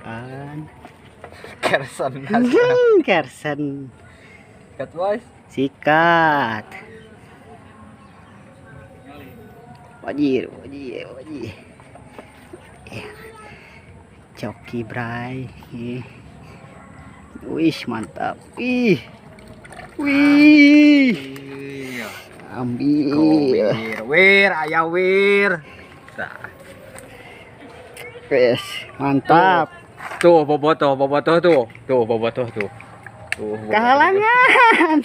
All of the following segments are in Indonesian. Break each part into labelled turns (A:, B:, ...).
A: kan.
B: Kerson.
A: Kersen.
B: Cut boys.
A: Sikat. Wajir. Coki bray. Wih, mantap. Wih. Ambil.
B: Wir, ayah wir.
A: Wes, mantap.
B: Tuh, bobotoh tuh. Tuh, bobotoh tuh.
A: Kehalangan.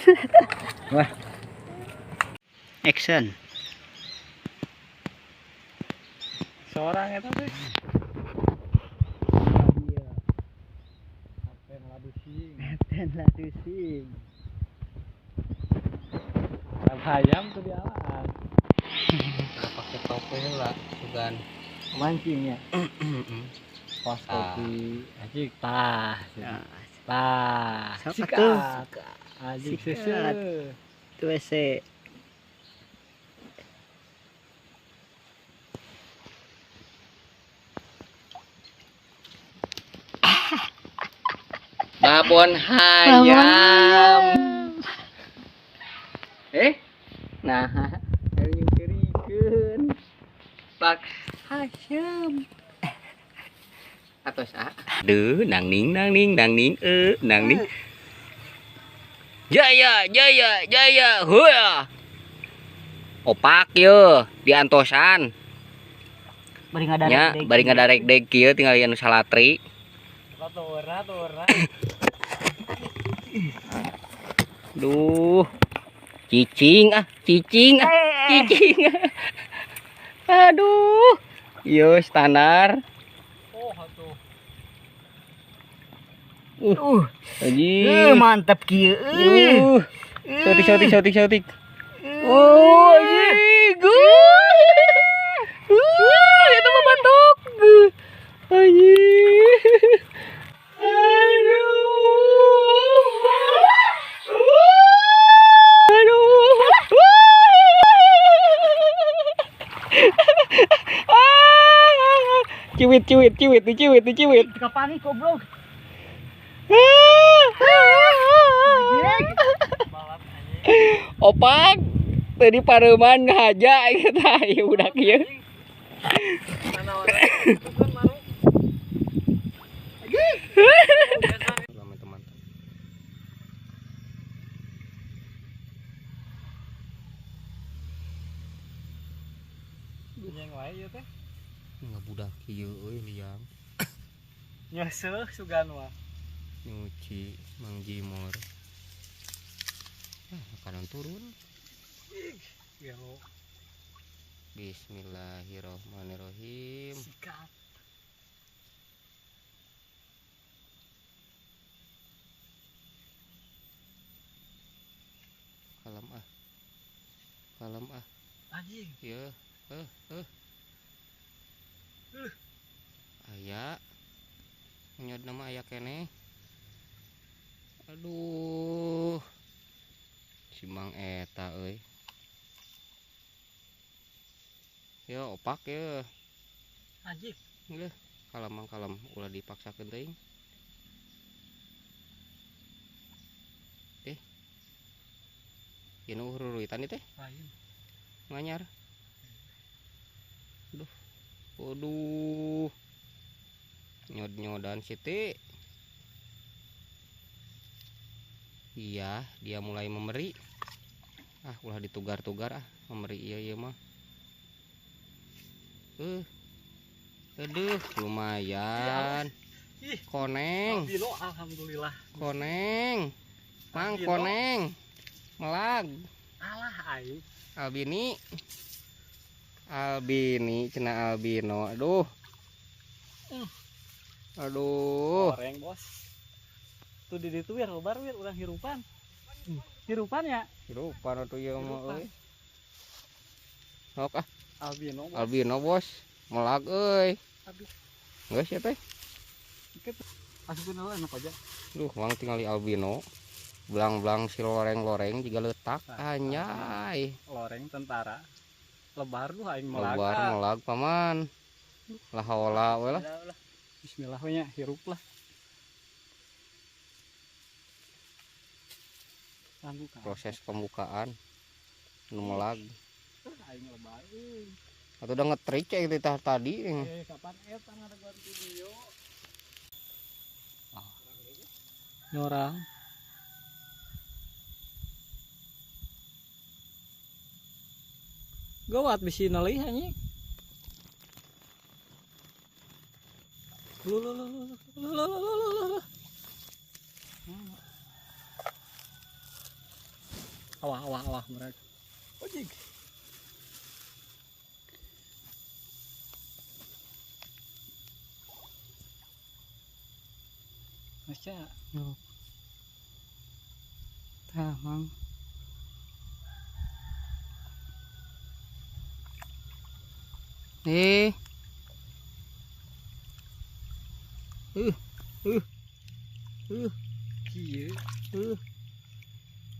B: Wah.
A: Action.
B: Seorang itu tuh.
A: Aten lah dusing.
B: Ayam tuh di alas. Pakai topeng lah, bukan
A: Mancingnya.
B: pas kopi. Ajik
A: Sikat.
B: Ajik
A: Sikat. Itu WC.
B: Babon hayam.
A: Nah, yang kerikeun.
B: Pak
A: Hayam.
B: atau sah?
A: Duh, nang ning. Jaya. Huya. Opak ye diantosan. Bari ngadarek deg kieu tinggal anu salatri.
B: Turna.
A: Duh. Cicing. Aduh. Yo standar. Aji. Mantap kieu. Sautik. Oh, aji. Itu mah batok. Aji. Ciwit.
B: Kapani goblok.
A: Opak tadi pareman ngahaja eta ieu budak ieu. Teman-teman.
B: Yang lain ya teh.
A: Ngabudak ieu euy liang.
B: Nyeseuh sugan mah.
A: Nyuci Mang Jimor. Makanan turun.
B: Ya.
A: Bismillahirrohmanirrohim.
B: Sikat.
A: Kalem ah.
B: Anjing.
A: Ya, Aya. Nyod nama aya keneh. Aduh. Si Mang eta euy. Ya opak ya.
B: Anjing.
A: Nggih, kalem ulah dipaksakeun teuing. Ieu nu hururuitan ieu teh.
B: Lain.
A: Nganyar. Waduh. Nyod-nyodan siti. Iya, dia mulai memberi. Ulah ditugar-tugar memberi ieu mah. Aduh, lumayan. Koneng.
B: Alhamdulillah.
A: Koneng. Mang koneng. Melag.
B: Alah aing.
A: Albini cenah albino. Aduh.
B: Goreng, Bos. Tuh di ditu wir lobar wir urang hirupan. Hirupan ya?
A: Hirupan atuh ieu mah euy. Sok
B: Albino,
A: Bos. Melag euy.
B: Aduh.
A: Geus ya teh.
B: Asukeun heula enak aja.
A: Mang tinggali albino. Belang-belang si loreng-loreng juga letak. Anyay.
B: Loreng tentara. Lebar tuh aing melag.
A: Lebar melag paman. Lah haula we lah.
B: Bismillah we nya hirup lah.
A: Proses pembukaan nu melag
B: Aing lebay euy.
A: atau udah ngetrik cek itu tadi
B: Kapan eta ngareguan video? Nyorang. Gawat bisi nalih anjing. Lu. Awah mereka. Ojek. Masya.
A: Yo. Tah mang. Iya.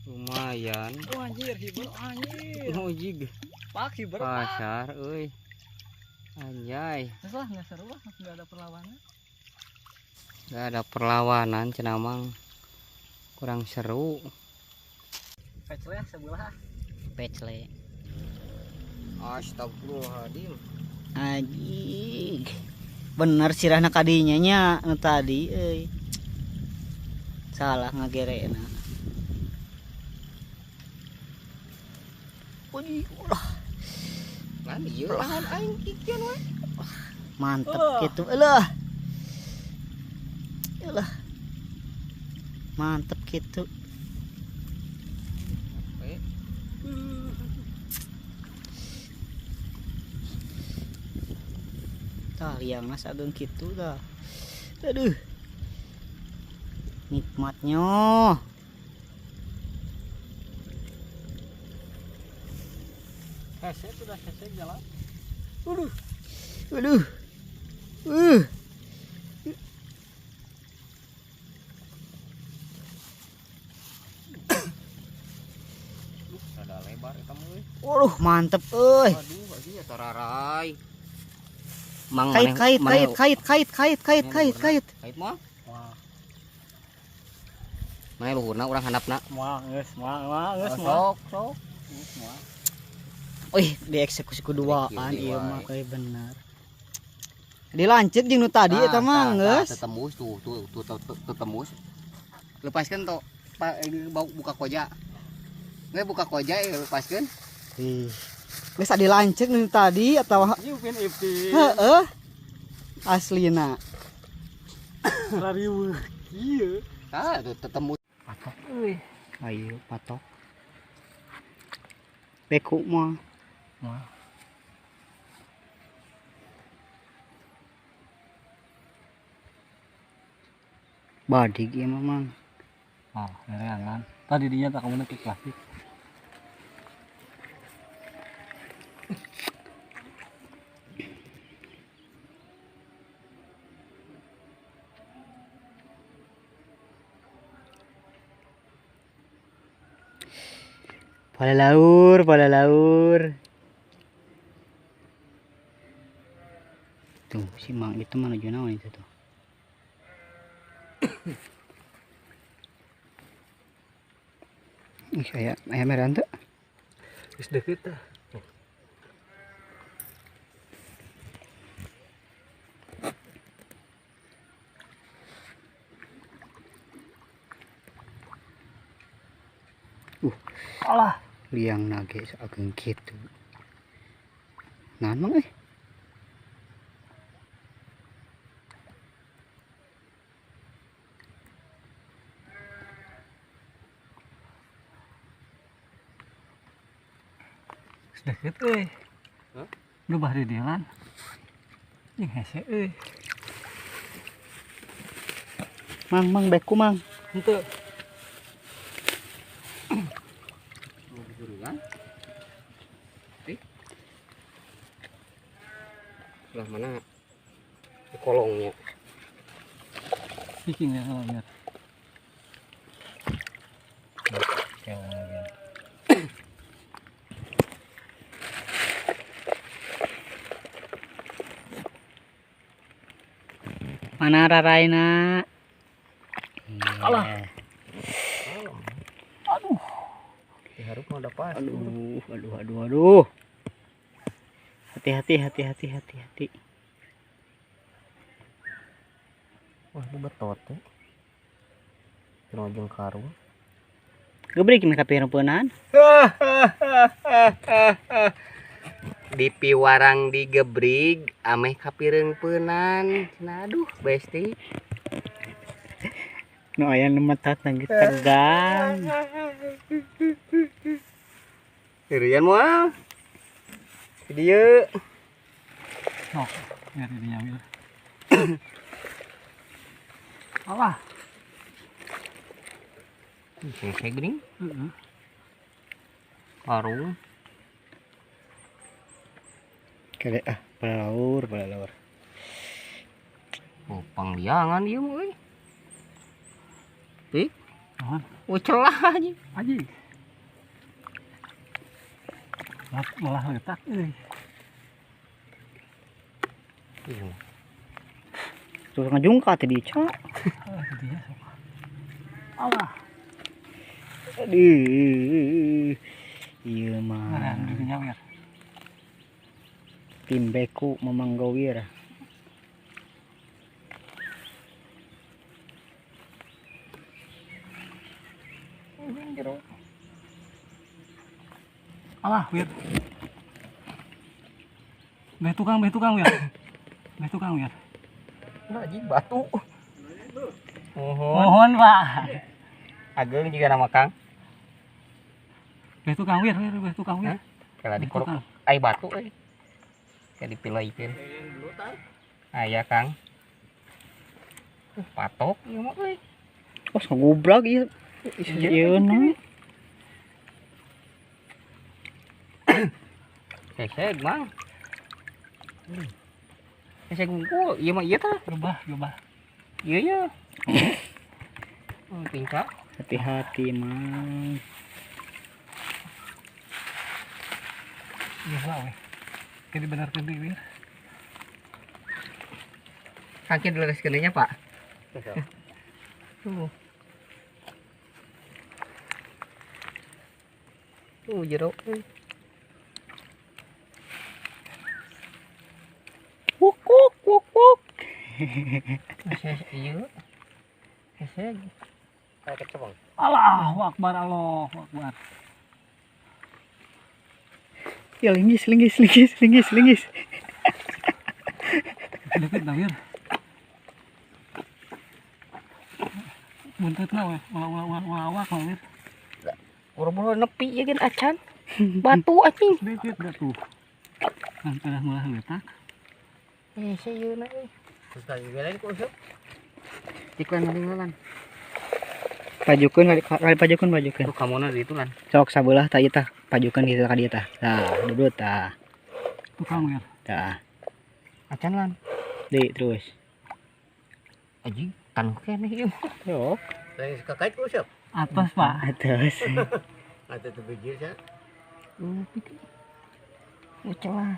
A: Lumayan.
B: Oh anjir, hibur anjir.
A: Oh jig.
B: Pak hibur.
A: Pasar, euy. Anjay.
B: Lah enggak seru lah, enggak ada perlawanan.
A: Gak ada perlawanan cenamang. Kurang seru.
B: Pecle sebelah.
A: Pecle. Astagfirullahaladzim.
C: Anjing. Bener sirahna kadinya nya nu tadi euy. Salah ngagerena. Ulah.
A: Lan ieu lahan aing kikeun we.
C: Mantep gitu. Eulah. Mantep gitu. Tah liang mas ageung kitu dah. Aduh. Nikmatnya.
B: Hese sudah hese jalan.
C: Aduh.
A: Ada lebar eta mah euy.
C: Waduh, mantep euy.
A: Aduh, anjing eta rarai. Mang
C: Kait.
A: Kait mah.
B: Wah,
A: Mana luhurna urang handapna.
B: moal geus.
A: Sok.
B: Moal.
C: Wih, dieksekusi kuduaan
A: Kieu
C: ieu
A: wae.
C: mah euy bener. Dilanceuk jeung nu tadi eta mah geus.
A: Tetembus tuh tetembus. Lepaskeun to. Buka koja. Nggak buka koja lepaskeun.
C: Ih. Geus dilanceuk nu tadi atawa
B: Ieu pin ipti.
C: heeh. Aslina.
B: Rariweuh. Ieu.
A: Ah, tuh tetembus.
B: Patok euy.
C: Ayo patok. Beku mah.
B: Moal.
C: Badig ieu mah mang.
B: Ah, nereangan. Tadi dinya tak kamu ke plastik.
C: Pada laur. Tuh, si mang itu menuju naon itu tuh. Ih, kayak ayam merah tuh.
B: Geus deukeut tah. Alah,
C: Liang nage sakeung kitu. Naon mang euy?
B: geus deukeut euy.
A: Hah?
B: Nu bah di dieu lan. Jeung hese euy.
C: Mang beku mang.
B: Henteu.
A: Kan? Lah mana di kolongnya.
B: Bikin ya kalau lihat. Kayak lagi.
C: Mana raraina?
B: Alah.
C: Iya.
B: Aduh.
A: Diharap mah udah pas.
C: Aduh. Hati-hati.
A: Wah, ini betot teh. Cenojeng karung.
C: Gebrik mereka pireupeunaan.
A: Di piwarang digebrig ameh kapireungpeunan. Cenah aduh, besti.
C: Nu aya nu metat lagi tegang.
A: Heureun moal. Di dieu.
B: Sok, biar ini nyamil. Alah.
A: Saya geuning.
B: Heeh.
A: Karung.
C: Kade palaur.
A: Oh, pangliangan ieu mah euy. Ih,
B: Naon?
A: oh celah aja.
B: Aji. Malah letak euy.
C: Terus ngajungka teh dica.
B: Dia. Alah.
C: Aduh. Ieu
B: Mana
C: mah
B: di nyamil.
C: tim beku memanggawir.
B: Alah, wir. Beh tukang, wir. Beh tukang, wir.
A: Nah, anjing batu.
B: Mohon, Pak.
A: Ageng juga nama Kang.
B: Beh tukang, wir. Beh tukang, wir.
A: Kalau
B: Beh
A: dikorok
B: tukang.
A: ai batu euy. Kayak dipilihkeun. Aya Kang. Patok ieu mah euy.
C: Oh, sagubrak ieu. Ieu na.
A: Heseg mang. Heseg unggul, ieu mah ieu tah.
B: Gebah.
A: Ieu nya. Tingkah.
C: Hati-hati mang.
B: Iya lah, weh. Jadi benar kendi, wir.
A: Kaki dilereskeun nya, Pak. Jero.
C: Wuk.
A: Heseg ieu. Heseg. Kayak kecebong.
B: Allahu Akbar, Allahu Akbar.
C: Ya linggis.
B: Deket dah, wir. Buntutna, weh. Ulawak, wir.
A: Boro-boro nepi ieu gen acan. Batu anjing.
B: Deket dah tuh. Kan pada mulai letak.
A: Heseg ieu na euy. Terus tadi belain ku useup. Iklan ngalingalan.
C: Pajukeun kali pajukeun.
A: Aduh kamona di itu lan.
C: Sok sabelah tah ieu tah. Pajukeun kitu ka dieu tah. Tah, dudut tah.
B: Tukang, wir.
C: Tah.
A: Acan lan.
C: Deui terus.
A: Anjing tan kene ieu.
C: Yo,
D: Saya kakait ku siap.
B: Atas, Pak.
C: atas.
D: Ada tu biji saya.
A: Pikir. Celah.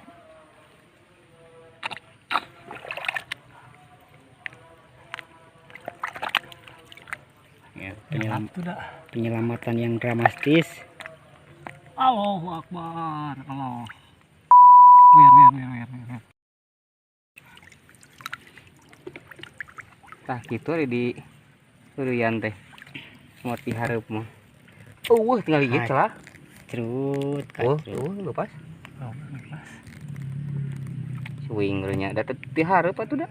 C: Ya,
B: Itu dah.
C: penyelamatan yang dramatis.
B: Allahu Akbar. Allah. Wir.
A: Tah kitu di Surian teh. Semua dihareup mah. Tinggal gigit celah.
C: Cerut,
A: Lepas.
B: Oh, lepas.
A: Swing nya. Da teh dihareup atuh da.